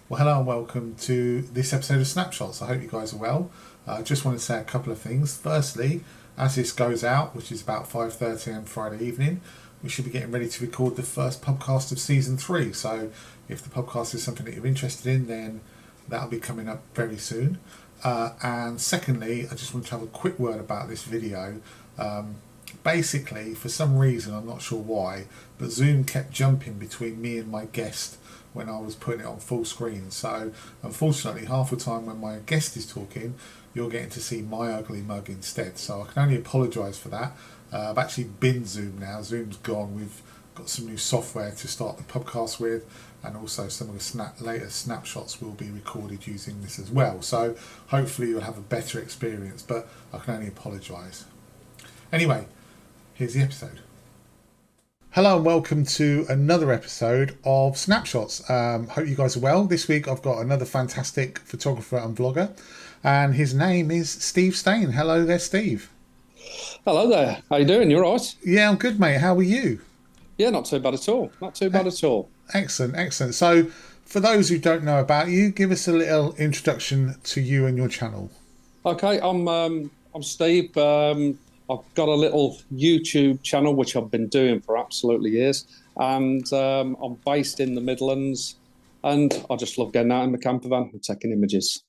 Well, hello and welcome to this episode of Snapshots. I hope you guys are well. I just want to say a couple of things. Firstly, as this goes out, which is about 5:30 on Friday evening, we should be getting ready to record the first podcast of season 3. So if the podcast is something that you're interested in, then that'll be coming up very soon. And secondly, I just want to have a quick word about this video. Basically, for some reason, I'm not sure why, but Zoom kept jumping between me and my guest when I was putting it on full screen. So unfortunately, half the time when my guest is talking, you're getting to see my ugly mug instead. So I can only apologise for that. I've actually binned Zoom now. Zoom's gone. We've got some new software to start the podcast with, and also some of the later snapshots will be recorded using this as well. So hopefully you'll have a better experience, but I can only apologise. Anyway, here's the episode. Hello and welcome to another episode of Snapshots. Hope you guys are well. This week I've got another fantastic photographer and vlogger, and his name is Steve Stain. Hello there, Steve. Hello there. How you doing? You all right? Yeah, I'm good, mate. How are you? Yeah, not too bad at all. Not too bad at all. Excellent, excellent. So, for those who don't know about you, give us a little introduction to you and your channel. Okay, I'm Steve. I've got a little YouTube channel which I've been doing for absolutely years, and I'm based in the Midlands, and I just love getting out in the camper van and taking images,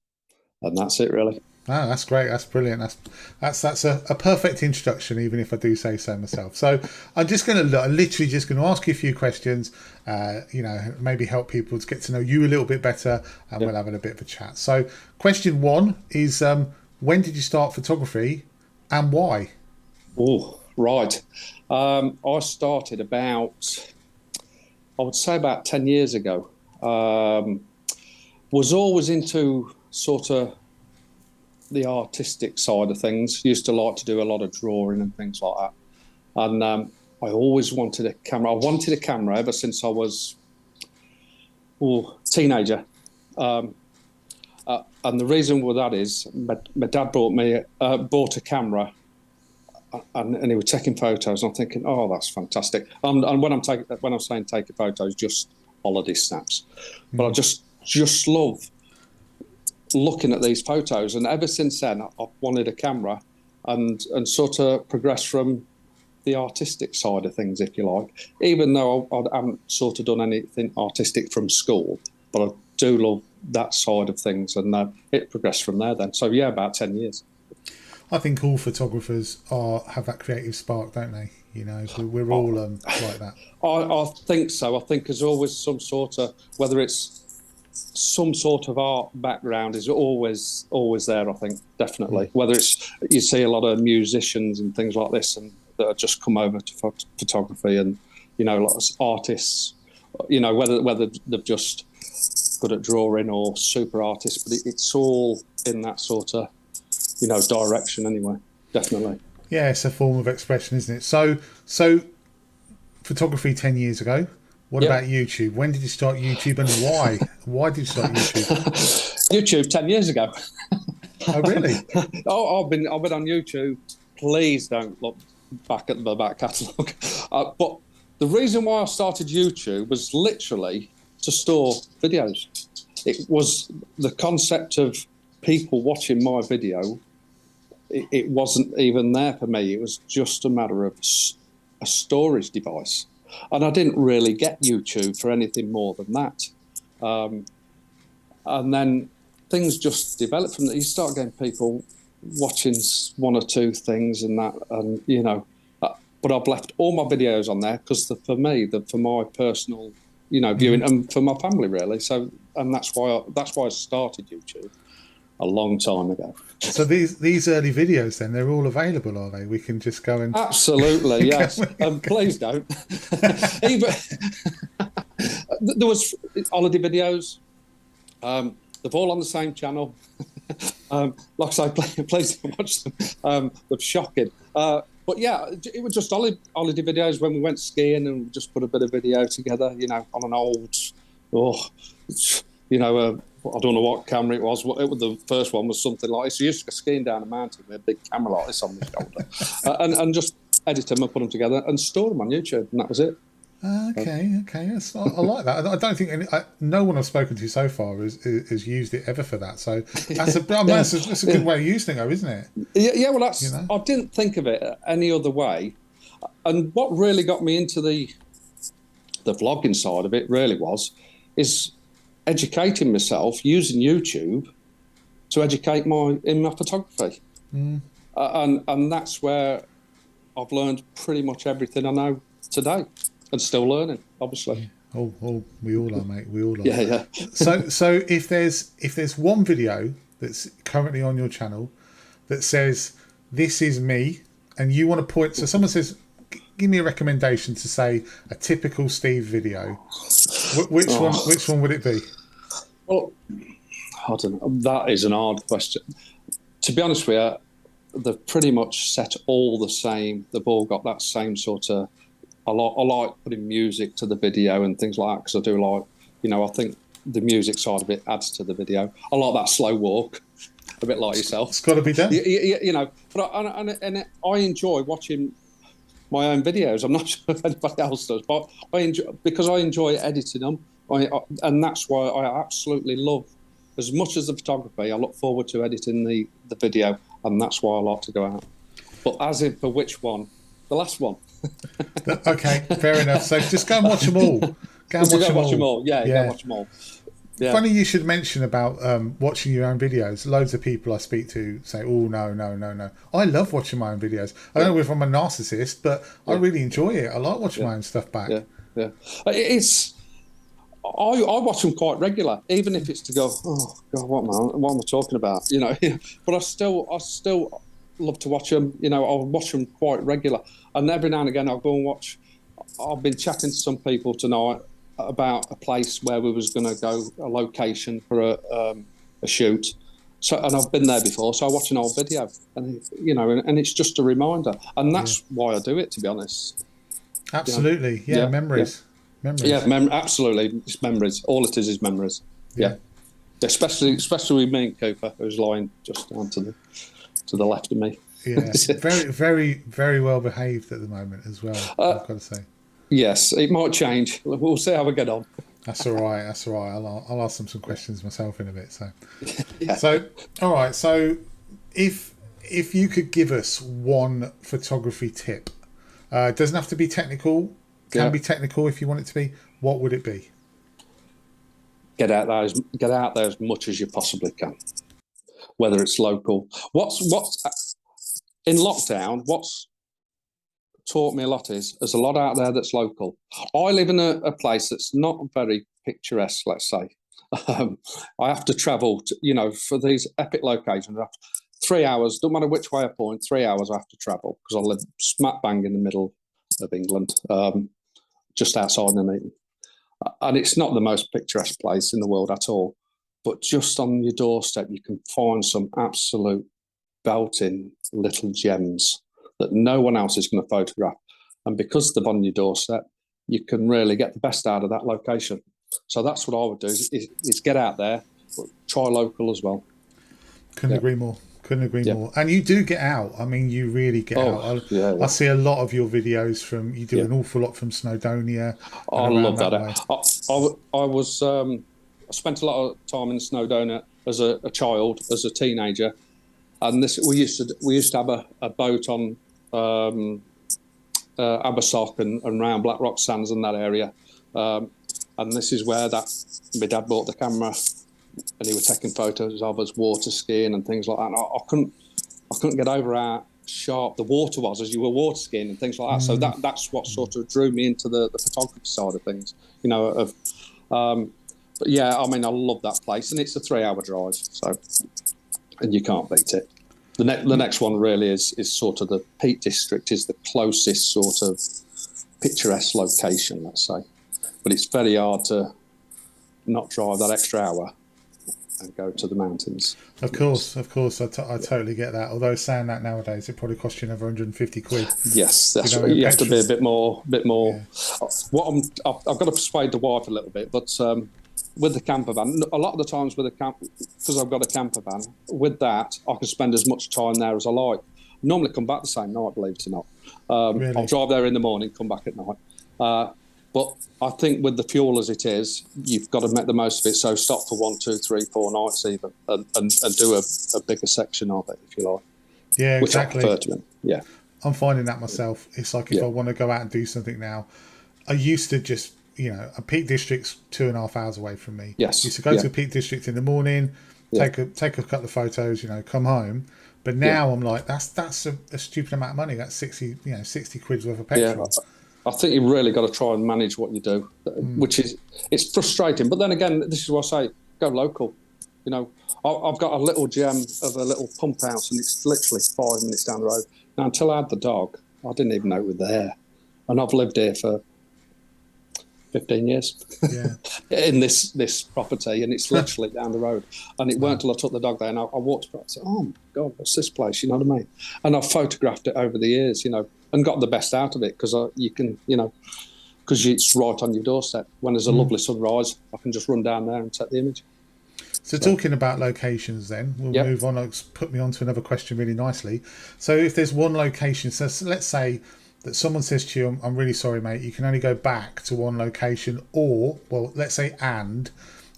and that's it really. Oh, that's great. That's brilliant. That's a perfect introduction, even if I do say so myself. So I'm literally just going to ask you a few questions, maybe help people to get to know you a little bit better, and we'll have a bit of a chat. So question 1 is, when did you start photography and why? Oh, right. I started I would say about 10 years ago. Was always into sort of the artistic side of things. Used to like to do a lot of drawing and things like that. And I always wanted a camera. I wanted a camera ever since I was a teenager. And the reason for that is my dad bought a camera, and he was taking photos. And I'm thinking, oh, that's fantastic. And when I'm saying taking photos, just holiday snaps. But I just love looking at these photos, and ever since then I've wanted a camera and sort of progressed from the artistic side of things, if you like, even though I haven't sort of done anything artistic from school, but I do love that side of things, and it progressed from there then. So yeah, about 10 years. I think all photographers have that creative spark, don't they? You know, we're all like that. I think so. I think there's always some sort of, whether it's some sort of art background is always there, I think, definitely. Whether it's, you see a lot of musicians and things like this, and that have just come over to photography, and a lot of artists, whether they're just good at drawing or super artists, but it's all in that sort of direction anyway, definitely. Yeah, it's a form of expression, isn't it? So photography 10 years ago. What about YouTube? When did you start YouTube, and why? Why did you start YouTube? YouTube 10 years ago. Oh, really? I've been on YouTube. Please don't look back at the back catalogue. But the reason why I started YouTube was literally to store videos. It was the concept of people watching my video. It wasn't even there for me. It was just a matter of a storage device. And I didn't really get YouTube for anything more than that. And then things just developed from that. You start getting people watching one or two things and that, and but I've left all my videos on there because for my personal, viewing, and for my family really. So, and that's why I started YouTube a long time ago. So these early videos, then, they're all available, are they? We can just go and... Absolutely, yes. Please don't. Even there was holiday videos. They're all on the same channel. Like I say, please don't watch them. They're shocking. But yeah, it was just holiday videos when we went skiing, and we just put a bit of video together, on an old, I don't know what camera it was. The first one was something like this. You used to go skiing down a mountain with a big camera like this on the shoulder, and just edit them and put them together and store them on YouTube, and that was it. Okay. Yes, I like that. I don't think no one I've spoken to so far has used it ever for that. So Yeah, that's a good yeah, way of using it, though, isn't it? yeah. Well, You that's know. I didn't think of it any other way. And what really got me into the vlogging side of it really is educating myself using YouTube to educate in my photography, and that's where I've learned pretty much everything I know today, and still learning, obviously. Yeah. Oh, we all are, mate. We all are. Yeah, yeah, So if there's one video that's currently on your channel that says this is me, and you want to point, so someone says, give me a recommendation to say a typical Steve video. Which one? Oh, Which one would it be? well, I don't know. That is an hard question. To be honest with you, they've pretty much set all the same. They've all got that same sort of. I like putting music to the video and things like that because I do like, I think the music side of it adds to the video. I like that slow walk, a bit like yourself. It's got to be done. But I enjoy watching my own videos. I'm not sure if anybody else does, but I enjoy editing them. And that's why I absolutely love, as much as the photography, I look forward to editing the video, and that's why I like to go out. But as in for which one? The last one. Okay, fair enough. So just go and watch them all. Go and You watch go them watch them all. all. Yeah, you go watch them all. Yeah. Funny you should mention about watching your own videos. Loads of people I speak to say, "Oh no." I love watching my own videos. I don't know if I'm a narcissist, but I really enjoy it. I like watching my own stuff back. Yeah. I watch them quite regular, even if it's to go, oh God, what am I talking about? But I still love to watch them. I'll watch them quite regular, and every now and again I'll go and watch. I've been chatting to some people tonight about a place where we was going to go, a location for a shoot. So, and I've been there before, so I watch an old video, and and it's just a reminder, and that's why I do it. To be honest, absolutely, memories. Yeah, absolutely, it's memories. All it is memories. Yeah. Especially with me and Cooper, who's lying just down to the left of me. Yeah, very, very, very well behaved at the moment as well. I've got to say. Yes, it might change. We'll see how we get on. That's all right. I'll ask them some questions myself in a bit. So, all right. So, if you could give us one photography tip, it doesn't have to be technical. Can be technical if you want it to be. What would it be? Get out there as much as you possibly can. Whether it's local. What's in lockdown? What's taught me a lot is there's a lot out there that's local. I live in a place that's not very picturesque, let's say. I have to travel for these epic locations. 3 hours, don't matter which way I point, 3 hours I have to travel because I live smack bang in the middle of England, just outside Nuneaton. And it's not the most picturesque place in the world at all, but just on your doorstep you can find some absolute belting little gems that no one else is going to photograph. And because they're on your doorstep, you can really get the best out of that location. So that's what I would do is get out there, but try local as well. Couldn't agree more. And you do get out. I mean, you really get out. I see a lot of your videos you do an awful lot from Snowdonia. I love that. I spent a lot of time in Snowdonia as a child, as a teenager. And we used to have a boat on Abersock and round Black Rock Sands in that area, and this is where my dad bought the camera, and he was taking photos of us water skiing and things like that. And I couldn't get over how sharp the water was as you were water skiing and things like that. So that's what sort of drew me into the photography side of things, But yeah, I mean, I love that place, and it's a 3-hour drive, so. And you can't beat it. The next one really is sort of the Peak District is the closest sort of picturesque location, let's say. But it's very hard to not drive that extra hour and go to the mountains. Of course, I totally get that. Although saying that nowadays, it probably costs you another 150 quid. Yes, that's right. You have to be a bit more. Yeah. I've got to persuade the wife a little bit, but with the camper van, a lot of the times because I've got a camper van, with that, I can spend as much time there as I like. Normally come back the same night, believe it or not. Really? I'll drive there in the morning, come back at night. But I think with the fuel as it is, you've got to make the most of it. So stop for 1, 2, 3, 4 nights even, and do a bigger section of it, if you like. Yeah, Which exactly. I prefer to. Yeah. I'm finding that myself. It's like if Yeah. I want to go out and do something now, I used to just, a Peak District's 2.5 hours away from me. Yes. Used to go to a Peak District in the morning, take a couple of photos, come home. But now I'm like, that's a stupid amount of money. That's 60 quid worth of petrol. Yeah. I think you really got to try and manage what you do, which is, it's frustrating. But then again, this is what I say, go local. I've got a little gem of a little pump house, and it's literally 5 minutes down the road. Now, until I had the dog, I didn't even know it was there. And I've lived here for 15 years in this property, and it's literally down the road. And it weren't till I took the dog there, and I walked across and said, oh, my God, what's this place? You know what I mean? And I've photographed it over the years, and got the best out of it because you can, because it's right on your doorstep. When there's a lovely sunrise, I can just run down there and take the image. So talking about locations then, we'll move on. It's put me on to another question really nicely. So if there's one location, so let's say that someone says to you, I'm really sorry, mate, you can only go back to one location, or, well, let's say and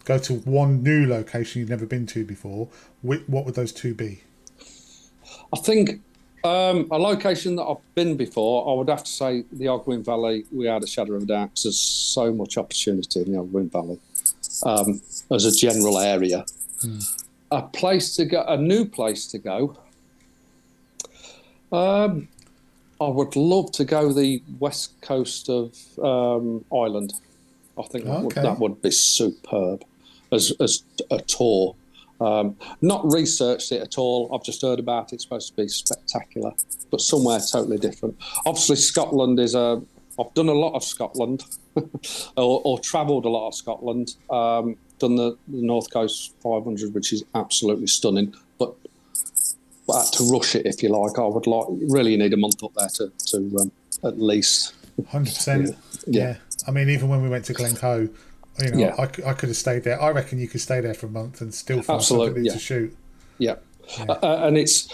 go to one new location you've never been to before, what would those two be? I think a location that I've been before, I would have to say the Ogwyn Valley, without a shadow of a doubt, because there's so much opportunity in the Ogwyn Valley as a general area. A place to go, a new place to go. I would love to go the west coast of Ireland. I think that would be superb as a tour. Not researched it at all. I've just heard about it. It's supposed to be spectacular, but somewhere totally different. Obviously, Scotland is I've done a lot of Scotland, or travelled a lot of Scotland. Done the North Coast 500, which is absolutely stunning. But to rush it, if you like, I would really need a month up there to at least. 100%. Yeah. I mean, even when we went to Glencoe, I could have stayed there. I reckon you could stay there for a month and still find something to shoot. Yeah. And it's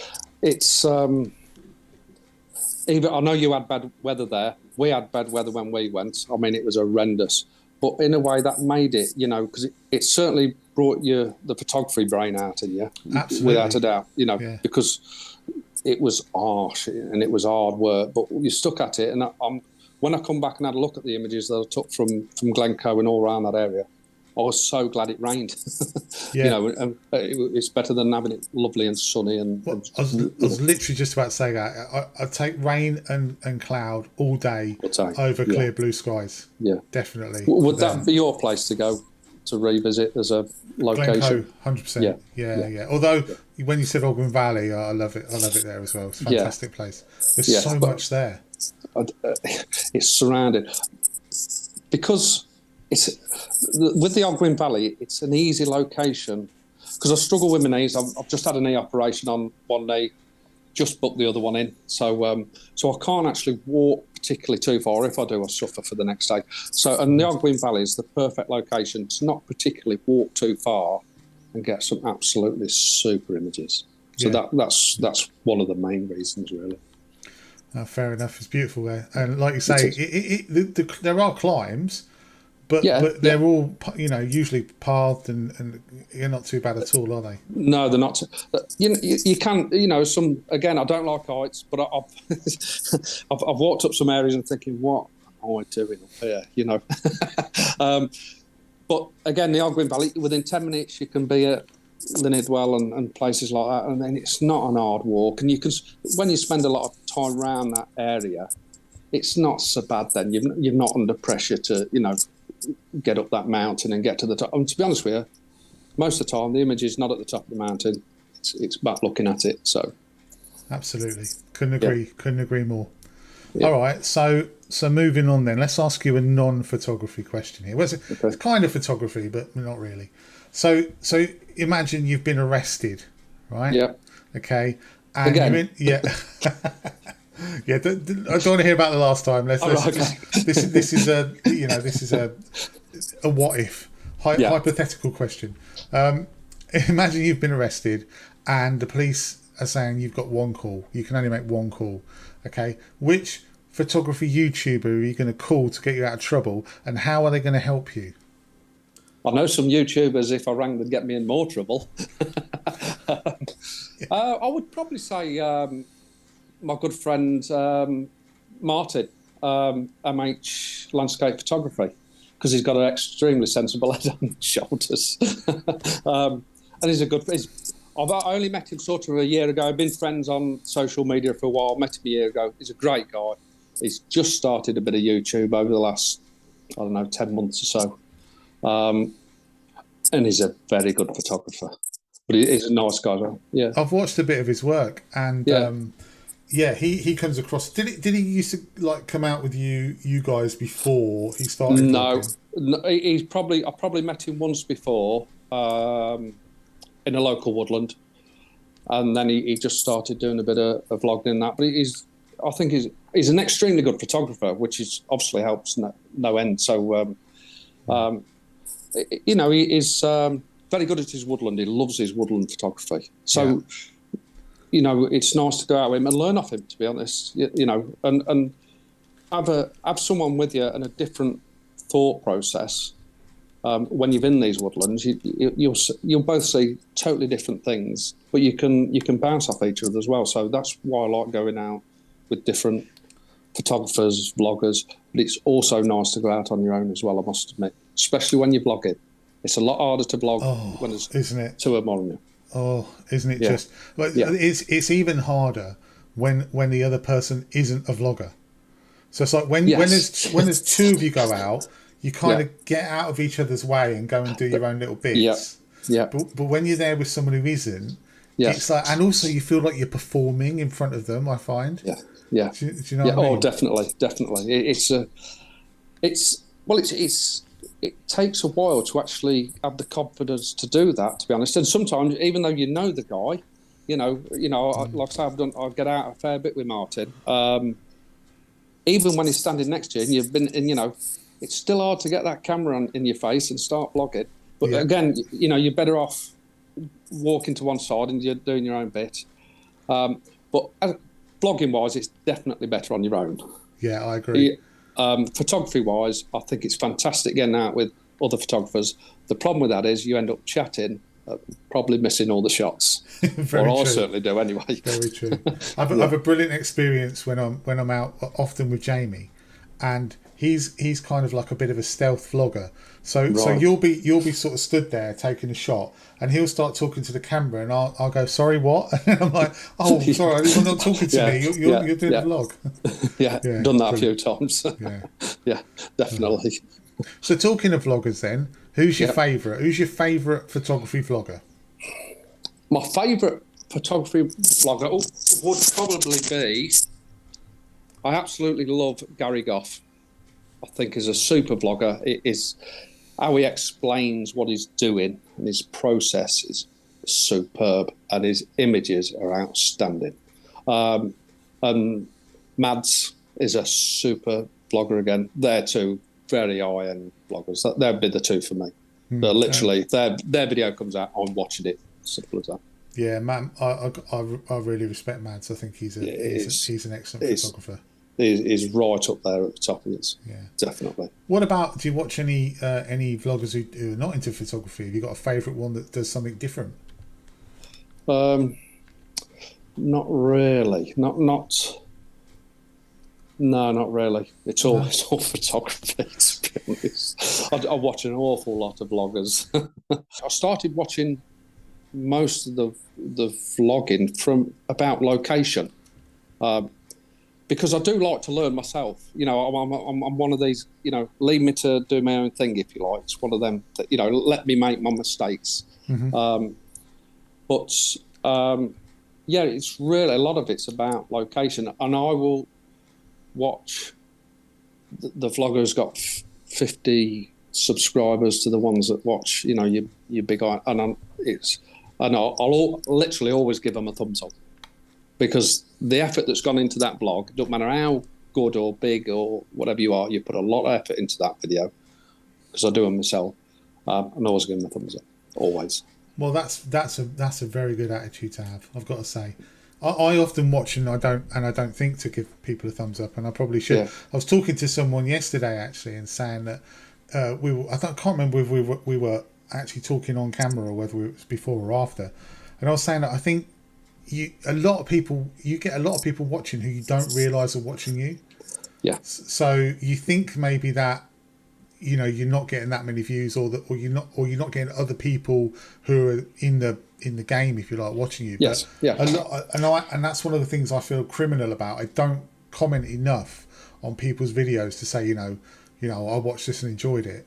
even, I know you had bad weather there. We had bad weather when we went. I mean, it was horrendous. But in a way, that made it, because it certainly brought the photography brain out in you. Absolutely. Without a doubt, because it was harsh and it was hard work, but you stuck at it. And when I come back and had a look at the images that I took from Glencoe and all around that area, I was so glad it rained. And it's better than having it lovely and sunny. I was literally just about to say that. I'd take rain and cloud all day over clear blue skies. Yeah, definitely. Would that be your place to go to revisit as a location? Glencoe, 100%. Yeah. Although when you said Ogwyn Valley, I love it. I love it there as well. It's a fantastic place. There's so much there. It's surrounded because. With the Ogwyn Valley, it's an easy location because I struggle with my knees. I've just had a knee operation on one knee, just booked the other one in. So I can't actually walk particularly too far. If I do, I suffer for the next day. And the Ogwyn Valley is the perfect location to not particularly walk too far and get some absolutely super images. So that's one of the main reasons, really. Fair enough. It's beautiful there. And like you say, there are climbs. But they're all, usually pathed and you're not too bad at all, are they? No, they're not. You can, some, again, I don't like heights, but I've walked up some areas and thinking, what am I doing up here, But again, the Ogwyn Valley, within 10 minutes, you can be at Linidwell and places like that, and then it's not an hard walk. And you can, when you spend a lot of time around that area, it's not so bad then. You're not under pressure to, get up that mountain and get to the top. And to be honest with you, most of the time the image is not at the top of the mountain. It's about looking at it. So, absolutely, couldn't agree more. Yeah. All right, so moving on then. Let's ask you a non-photography question here. It's kind of photography, but not really. So imagine you've been arrested, right? Yeah. Okay. And again. Yeah, I don't want to hear about the last time. This is a what if hypothetical question. Imagine you've been arrested, and the police are saying you've got one call. You can only make one call. Okay, which photography YouTuber are you going to call to get you out of trouble, and how are they going to help you? I know some YouTubers, if I rang, would get me in more trouble. I would probably say my good friend Martin, MH Landscape Photography, because he's got an extremely sensible head on his shoulders. And he's a good... I've only met him sort of a year ago. I've been friends on social media for a while. Met him a year ago. He's a great guy. He's just started a bit of YouTube over the last, 10 months or so. And he's a very good photographer. But he's a nice guy. Yeah. I've watched a bit of his work, and he comes across. Did he used to like come out with you guys before he started? No, I probably met him once before in a local woodland, and then he just started doing a bit of vlogging in that. But I think he's an extremely good photographer, which is obviously helps no end. So he is very good at his woodland. He loves his woodland photography. So it's nice to go out with him and learn off him, to be honest. And have someone with you and a different thought process. When you're in these woodlands, you'll both see totally different things, but you can bounce off each other as well. So that's why I like going out with different photographers, vloggers. But it's also nice to go out on your own as well, I must admit, especially when you're vlogging. It's a lot harder to vlog when there's isn't it? two of them on you. Oh, isn't it just? Like, it's even harder when the other person isn't a vlogger. So it's like when there's two of you go out, you kind of get out of each other's way and go and do your own little bits. Yeah. But when you're there with someone who isn't, it's like, and also you feel like you're performing in front of them. I find. Yeah. Do you know what I mean? Oh, definitely. It takes a while to actually have the confidence to do that, to be honest. And sometimes, even though you know the guy, like I say, I get out a fair bit with Martin. Even when he's standing next to you, and you've been, it's still hard to get that camera in your face and start vlogging. But again, you're better off walking to one side and you're doing your own bit. But vlogging-wise, it's definitely better on your own. Yeah, I agree. Photography-wise, I think it's fantastic getting out with other photographers. The problem with that is you end up chatting, probably missing all the shots. I certainly do anyway. Very true. I have a brilliant experience when I'm out, often with Jamie, and he's kind of like a bit of a stealth vlogger. So you'll be sort of stood there taking a shot, and he'll start talking to the camera, and I'll go, sorry, what? And I'm like, oh, sorry, you're not talking to me. You're doing a vlog. Done that a few times. Yeah, definitely. So talking of vloggers, then, who's your favourite? Who's your favourite photography vlogger? My favourite photography vlogger would probably be. I absolutely love Gary Goff. I think he's a super vlogger. It is how he explains what he's doing, and his process is superb, and his images are outstanding. And Mads is a super vlogger again. They're two very high-end vloggers. They'd be the two for me. But literally, their video comes out, I'm watching it. Simple as that. Yeah, man, I really respect Mads. I think he's an excellent photographer. He's right up there at the top of this. Yeah, definitely. What about? Do you watch any vloggers who are not into photography? Have you got a favourite one that does something different? Not really. No, not really. It's all photography, to be honest. I watch an awful lot of vloggers. I started watching most of the vlogging from about location, because I do like to learn myself. I'm one of these. Leave me to do my own thing, if you like. It's one of them that let me make my mistakes. Mm-hmm. It's really a lot of it's about location, and I will watch the vlogger's got 50 subscribers to the ones that watch your big eye, and I'll literally always give them a thumbs up, because the effort that's gone into that vlog, don't matter how good or big or whatever you are, you put a lot of effort into that video, because I do them myself, and always give them a thumbs up, always. Well, that's a very good attitude to have, I've got to say. I often watch and I don't think to give people a thumbs up, and I probably should. Yeah. I was talking to someone yesterday actually and saying that can't remember if we were actually talking on camera or whether it was before or after, and I was saying that I think you get a lot of people watching who you don't realise are watching you. Yeah. So you think maybe that you're not getting that many views, or you're not getting other people who are in the game, if you like, watching you. Yes. But a lot, and that's one of the things I feel criminal about. I don't comment enough on people's videos to say, I watched this and enjoyed it.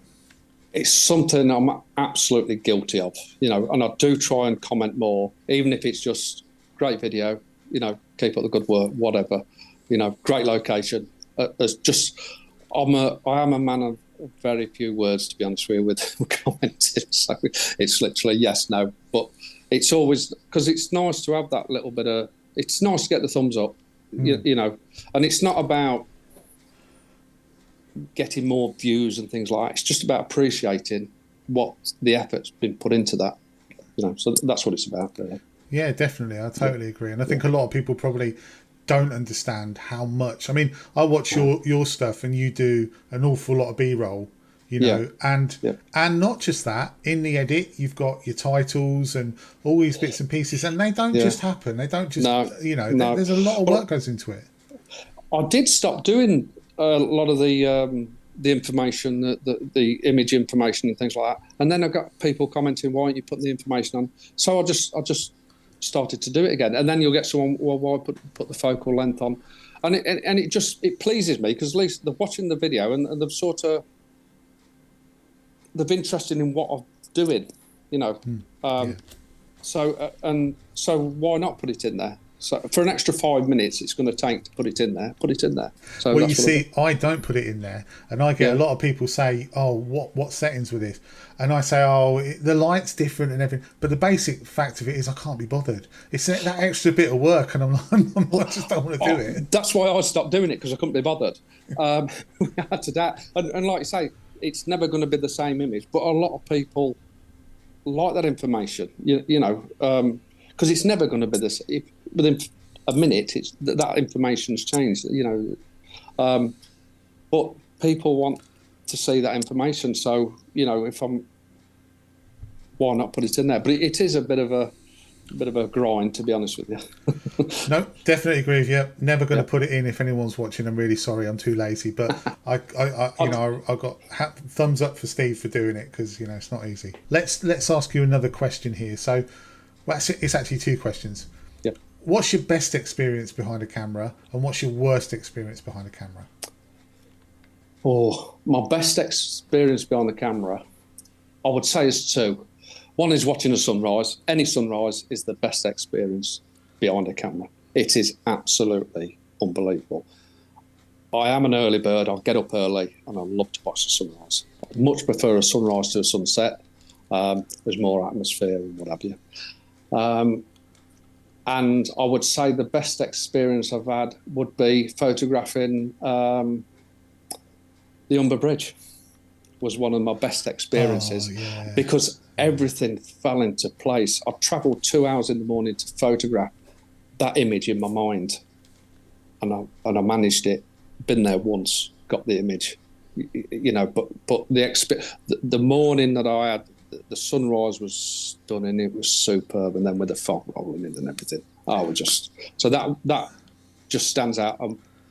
It's something I'm absolutely guilty of, and I do try and comment more, even if it's just great video, keep up the good work, whatever, great location. I am a man of very few words, to be honest with you, with commenting. So it's literally yes, no, but it's always, because it's nice to have that little bit of, it's nice to get the thumbs up, and it's not about getting more views and things like that. It's just about appreciating what the effort's been put into that, so that's what it's about, really. Yeah, definitely. I totally agree. And I think a lot of people probably don't understand how much. I mean, I watch your stuff and you do an awful lot of B-roll, and not just that, in the edit, you've got your titles and all these bits and pieces, and they don't just happen. They don't just, there's a lot of work goes into it. I did stop doing a lot of the information, the image information and things like that. And then I got people commenting, why aren't you putting the information on? So I just started to do it again. And then you'll get someone, well, why put the focal length on? And it pleases me, because at least they're watching the video and they're interested in what I'm doing, So why not put it in there? So for an extra 5 minutes, it's going to take to put it in there. Put it in there. So well, you see, I don't put it in there, and I get a lot of people say, "Oh, what settings with this?" And I say, "Oh, the light's different and everything." But the basic fact of it is, I can't be bothered. It's that extra bit of work, and I just don't want to do it. That's why I stopped doing it, because I couldn't be bothered. We had to that, and like you say, it's never going to be the same image. But a lot of people like that information, because it's never going to be the same. Within a minute, that information's changed, but people want to see that information. So, why not put it in there? But it is a bit of a grind, to be honest with you. No, definitely agree with you. Never going to put it in. If anyone's watching, I'm really sorry. I'm too lazy, but I got thumbs up for Steve for doing it, because it's not easy. Let's ask you another question here. So, it's actually two questions. Yep. What's your best experience behind a camera, and what's your worst experience behind a camera? Oh, my best experience behind the camera, I would say, is two. One is watching a sunrise. Any sunrise is the best experience behind a camera. It is absolutely unbelievable. I am an early bird. I'll get up early and I love to watch the sunrise. I much prefer a sunrise to a sunset. There's more atmosphere and what have you. And I would say the best experience I've had would be photographing the Humber Bridge. Was one of my best experiences, because everything fell into place. I travelled 2 hours in the morning to photograph that image in my mind, and I managed it. Been there once, got the image, But the morning that I had, the sunrise was stunning. It was superb, and then with the fog rolling in and everything, that just stands out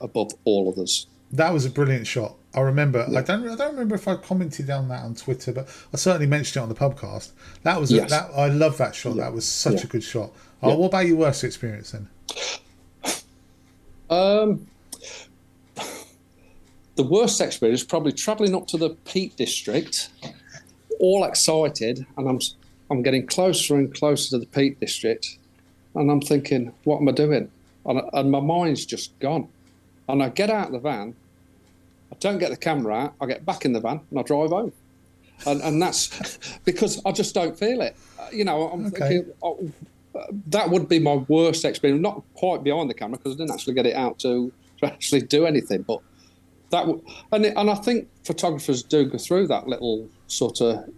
above all others. That was a brilliant shot. I remember. Yeah. I don't remember if I commented on that on Twitter, but I certainly mentioned it on the podcast. That was I love that shot. Yeah. That was such a good shot. Oh, what about your worst experience then? The worst experience is probably travelling up to the Peak District, all excited, and I'm getting closer and closer to the Peak District, and I'm thinking, what am I doing? And my mind's just gone. And I get out of the van, I don't get the camera out, I get back in the van and I drive home. And that's because I just don't feel it. I'm thinking, that would be my worst experience, not quite behind the camera, because I didn't actually get it out to actually do anything. But and I think photographers do go through that little sort of,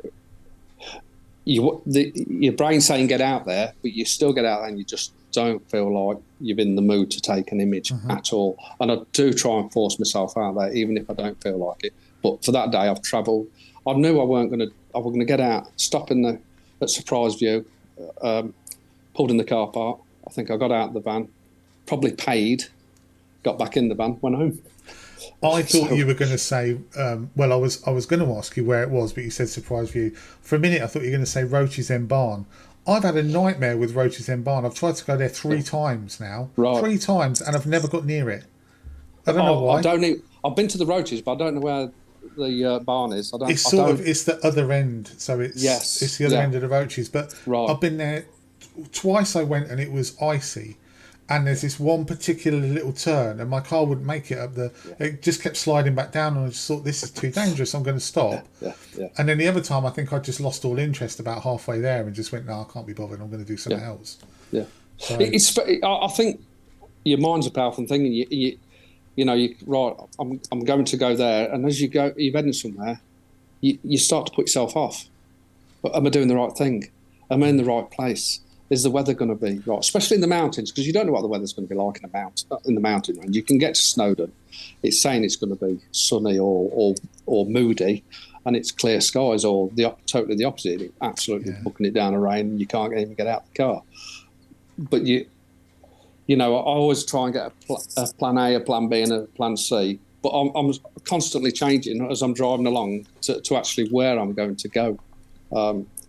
your brain's saying get out there, but you still get out there and you just don't feel like you're in the mood to take an image at all. And I do try and force myself out there, even if I don't feel like it. But for that day, I've travelled. I knew I was going to get out, stop at Surprise View, pulled in the car park. I think I got out of the van, probably paid, got back in the van, went home. I thought you were going to say, well, I was going to ask you where it was, but you said Surprise View. For a minute, I thought you were going to say Roach's End Barn. I've had a nightmare with Roach's End Barn. I've tried to go there 3 times now. Right. 3 times, and I've never got near it. I don't know why. I've been to the Roaches, but I don't know where the barn is. It's the other end, so it's the other end of the Roaches. But I've been there twice. I went and it was icy, and there's this one particular little turn, and my car wouldn't make it up the. It just kept sliding back down, and I just thought this is too dangerous. I'm going to stop. And then the other time, I think I just lost all interest about halfway there, and just went, no, I can't be bothered. I'm going to do something else. Yeah, so, I think your mind's a powerful thing, and I'm going to go there, and as you're heading somewhere, you start to put yourself off. But am I doing the right thing? Am I in the right place? Is the weather going to be right? Especially in the mountains, because you don't know what the weather's going to be like in the mountain range. You can get to Snowdon, it's saying it's going to be sunny or moody, and it's clear skies, or totally the opposite. It's absolutely bucking it down a rain, and you can't even get out the car. But I always try and get a plan A, a plan B, and a plan C. But I'm constantly changing as I'm driving along to actually where I'm going to go.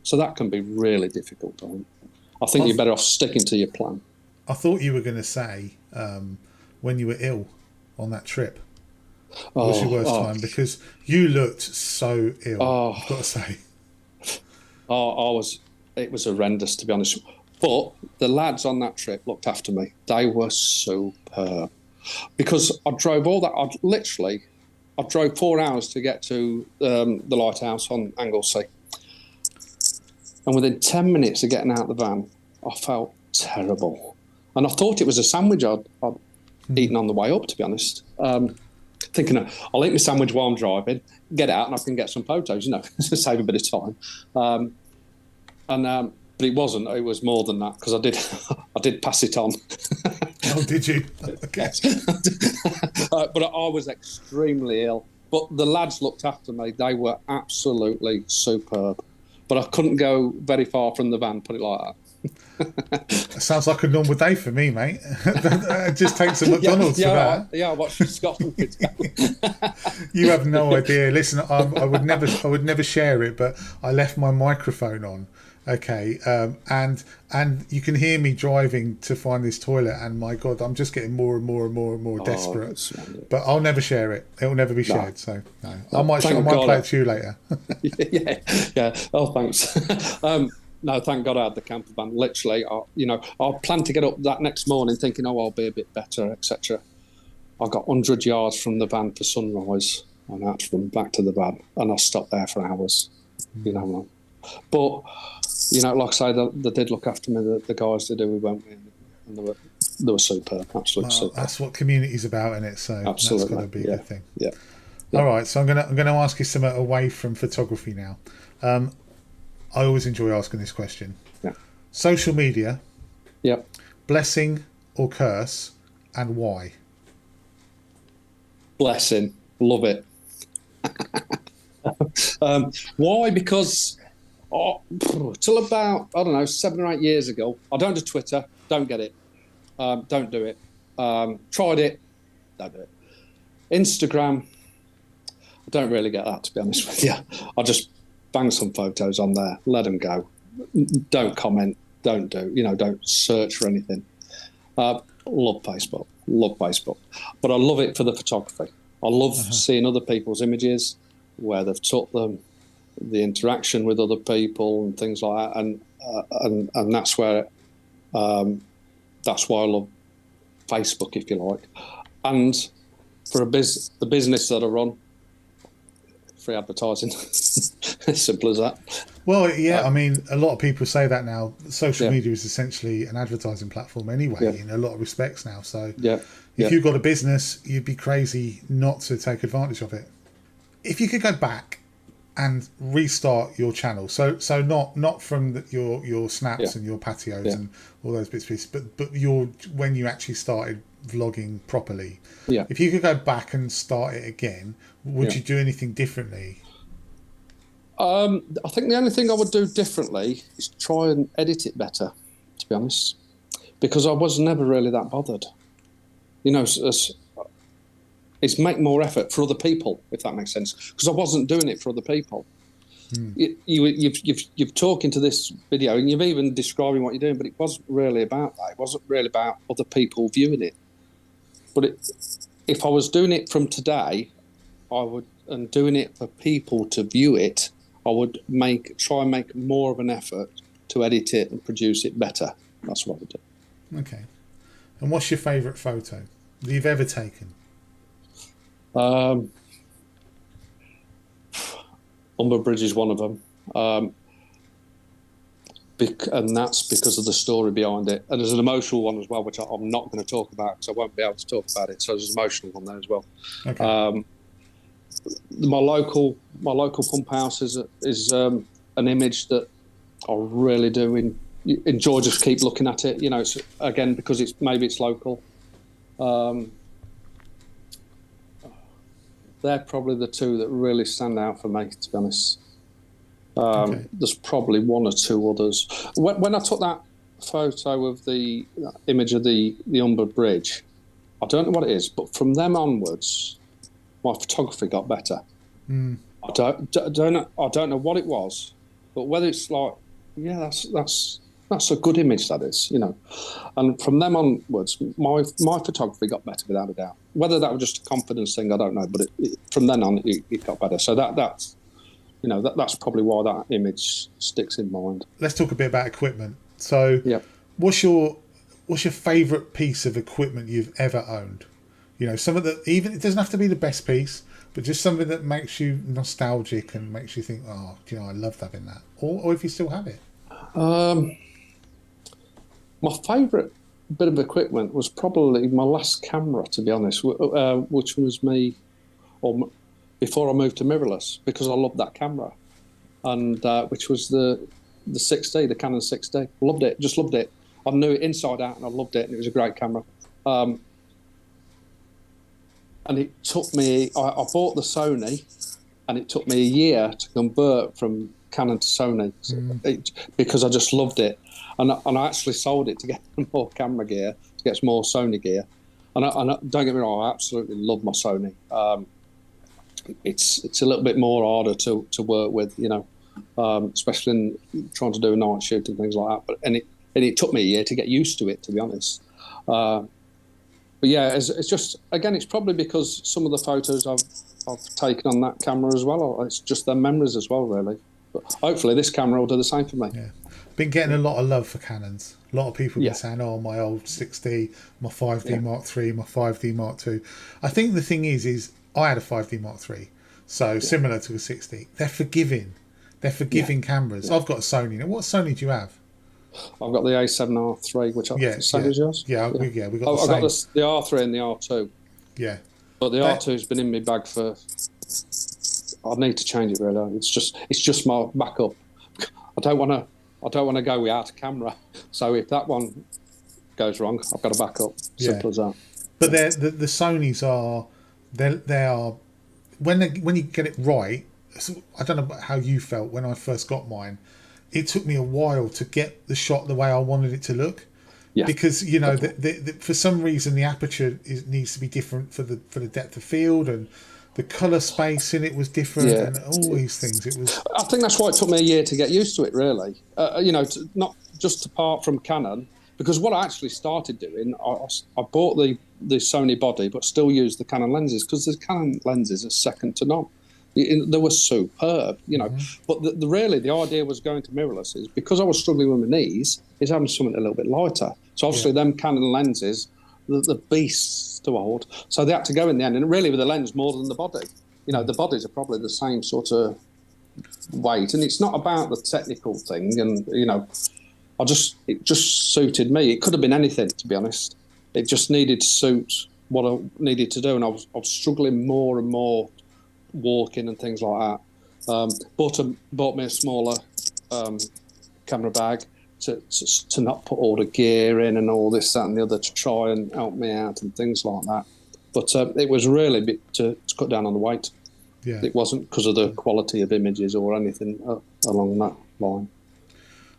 So that can be really difficult. I think you're better off sticking to your plan. I thought you were going to say when you were ill on that trip was your worst time, because you looked so ill, I've got to say. It was horrendous, to be honest. But the lads on that trip looked after me. They were superb. Because I drove all that. I drove 4 hours to get to the lighthouse on Anglesey. And within 10 minutes of getting out of the van, I felt terrible. And I thought it was a sandwich I'd eaten on the way up, to be honest. Thinking, I'll eat my sandwich while I'm driving, get out, and I can get some photos, to save a bit of time. But it wasn't. It was more than that, because I did pass it on. Oh, did you? Okay. But I was extremely ill. But the lads looked after me. They were absolutely superb. But I couldn't go very far from the van, put it like that. Sounds like a normal day for me, mate. It just takes a McDonald's for that. I watched Scotland kids go. You have no idea. Listen, I would never share it, but I left my microphone on. Okay, and you can hear me driving to find this toilet, and my God, I'm just getting more and more desperate. But I'll never share it. It will never be shared. So no, I might play it to you later. yeah. Oh, thanks. No, thank God I had the camper van. Literally, I planned to get up that next morning thinking, I'll be a bit better, etc. I got 100 yards from the van for sunrise, and I had to run back to the van, and I stopped there for hours. But like I say, they did look after me. The guys they do, we went with, and they were superb, absolutely superb. That's what community's about, isn't it? So absolutely. That's got to be a good thing. Yeah. All right, so I'm gonna ask you something away from photography now. I always enjoy asking this question. Yeah. Social media. Yep. Blessing or curse, and why? Blessing. Love it. Why? Because till about, 7 or 8 years ago, I don't do Twitter, don't get it. Don't do it. Tried it, don't do it. Instagram, I don't really get that, to be honest with you. I just bang some photos on there, let them go. Don't comment, don't search for anything. Love Facebook, but I love it for the photography. I love seeing other people's images, where they've took them, the interaction with other people and things like that, and that's where that's why I love Facebook, if you like. And for the business that I run, free advertising, as simple as that. Well, yeah, I mean, a lot of people say that now. Social media is essentially an advertising platform anyway, in a lot of respects now. So if you've got a business, you'd be crazy not to take advantage of it. If you could go back and restart your channel. So not from your snaps and your patios and all those bits and pieces, but your when you actually started vlogging properly. Yeah. If you could go back and start it again, would you do anything differently? I think the only thing I would do differently is try and edit it better, to be honest, because I was never really that bothered. You know, it's make more effort for other people, if that makes sense, because I wasn't doing it for other people. You've talking to this video and you've even describing what you're doing, but it wasn't really about that. It wasn't really about other people viewing it. But if I was doing it from today, and doing it for people to view it, I would try and make more of an effort to edit it and produce it better. That's what I would do. Okay. And what's your favourite photo that you've ever taken? Umber Bridge is one of them. And that's because of the story behind it. And there's an emotional one as well, which I'm not going to talk about because I won't be able to talk about it. So there's an emotional one there as well. Okay. My local pump house is an image that I really do enjoy. Just keep looking at it. You know, it's, again, because maybe it's local. They're probably the two that really stand out for me, to be honest. There's probably one or two others. When I took that photo of the image of the Umber Bridge, I don't know what it is, but from them onwards, my photography got better. I don't know what it was, but whether it's like, yeah, that's a good image, that is, you know. And from them onwards, my photography got better without a doubt. Whether that was just a confidence thing, I don't know, but from then on, it got better. So that's, you know, that's probably why that image sticks in mind. Let's talk a bit about equipment. So, what's your favourite piece of equipment you've ever owned? You know, something that, even it doesn't have to be the best piece, but just something that makes you nostalgic and makes you think, oh, you know, I loved having that. Or if you still have it. My favourite bit of equipment was probably my last camera, to be honest, which was before I moved to mirrorless, because I loved that camera, and which was the 6D, the Canon 6D. Loved it, just loved it. I knew it inside out, and I loved it, and it was a great camera. And it took me, I bought the Sony, and it took me a year to convert from Canon to Sony because I just loved it. And I actually sold it to get more camera gear, to get some more Sony gear. And don't get me wrong, I absolutely love my Sony. It's a little bit more harder to work with, you know, especially in trying to do a night shoot and things like that. But it took me a year to get used to it, to be honest. But yeah, it's just, again, it's probably because some of the photos I've taken on that camera as well. It's just their memories as well, really. But hopefully this camera will do the same for me. Yeah. Been getting a lot of love for Canons. A lot of people have been saying, oh, my old 6D, my 5D Mark III, my 5D Mark II. I think the thing is I had a 5D Mark III, so similar to a 6D. They're forgiving. They're forgiving cameras. I've got a Sony. Now, what Sony do you have? I've got the A07R3, which same as yours. We got the same. I've got the R3 and the R2. Yeah. But the R2's been in my bag for... I need to change it, really. It's just my backup. I don't want to go without a camera. So if that one goes wrong, I've got a backup. Simple as that. But the Sonys are they are when you get it right. I don't know how you felt when I first got mine. It took me a while to get the shot the way I wanted it to look. Yeah. Because you know, for some reason the aperture needs to be different for the depth of field, and the colour space in it was different, and all these things. It was. I think that's why it took me a year to get used to it. Really, you know, not just apart from Canon, because what I actually started doing, I bought the Sony body, but still used the Canon lenses because the Canon lenses are second to none. They were superb, you know. But really, the idea was going to mirrorless is because I was struggling with my knees, is having something a little bit lighter. So obviously, them Canon lenses, the beasts to hold. So they had to go in the end, and really with the lens more than the body. You know, the bodies are probably the same sort of weight, and it's not about the technical thing. And you know, it just suited me. It could have been anything, to be honest. It just needed to suit what I needed to do, and I was struggling more and more walking and things like that. Bought me a smaller camera bag to not put all the gear in and all this, that, and the other to try and help me out and things like that. But it was really to cut down on the weight. Yeah. It wasn't because of the quality of images or anything along that line.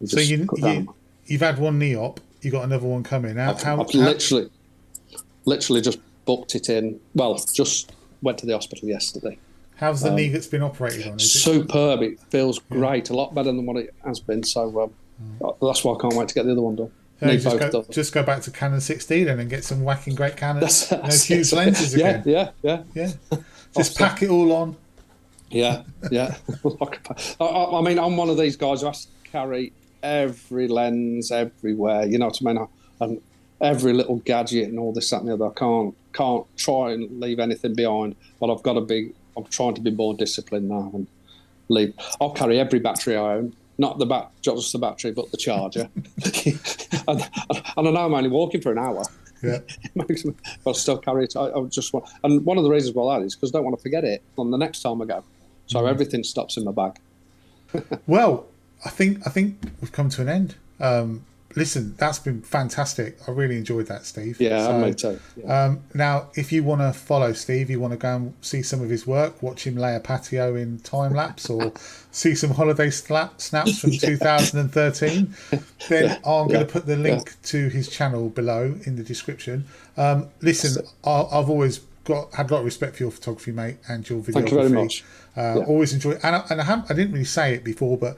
So you've had one knee op, you got another one coming. I've literally just booked it in. Well, just went to the hospital yesterday. How's the knee that's been operated on? Superb. It feels great, a lot better than what it has been. So that's why I can't wait to get the other one done. Just go back to Canon 16 and then get some whacking great Canon huge lenses again. Yeah. Just pack it all on. Yeah. I mean, I'm one of these guys who has to carry every lens everywhere. You know what I mean? And every little gadget and all this, that, and the other. I can't try and leave anything behind. But I'm trying to be more disciplined now and leave. I'll carry every battery I own. Not just the battery, but the charger. and I know I'm only walking for an hour. Yeah. But I'll still carry it. I just want, and one of the reasons why that is because I don't want to forget it on the next time I go. So everything stops in my bag. Well, I think we've come to an end. Listen, that's been fantastic. I really enjoyed that, Steve. Yeah, me too. Yeah. Now, if you want to follow Steve, you want to go and see some of his work, watch him lay a patio in time lapse, or see some holiday snaps from 2013, then I'm going to put the link to his channel below in the description. Listen, I've always had a lot of respect for your photography, mate, and your videography. Thank you very much. Always enjoy it. And I didn't really say it before, but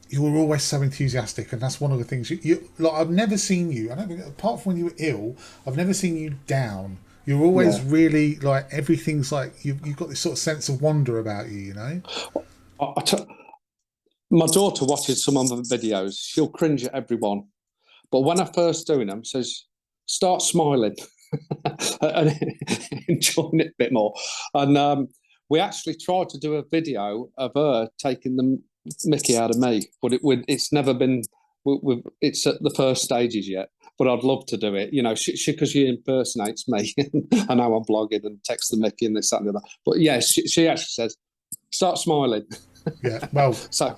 you were always so enthusiastic, and that's one of the things you like. I've never seen you. I don't think, apart from when you were ill, I've never seen you down. You're always really like everything's like you've got this sort of sense of wonder about you. You know. My daughter watches some of the videos. She'll cringe at everyone, but when I first doing them, says start smiling and enjoying it a bit more. And we actually tried to do a video of her taking the Mickey out of me, but it's never been. It's at the first stages yet, but I'd love to do it. You know, because she impersonates me. I know I'm blogging and text the Mickey and this, that, and the other. But yeah, she actually says, "Start smiling." Yeah, well, so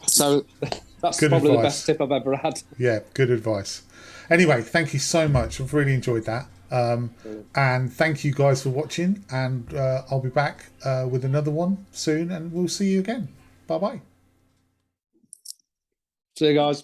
that's probably the best tip I've ever had. Yeah, good advice. Anyway, thank you so much. I've really enjoyed that. And thank you guys for watching. And I'll be back with another one soon, and we'll see you again. Bye bye. See you guys.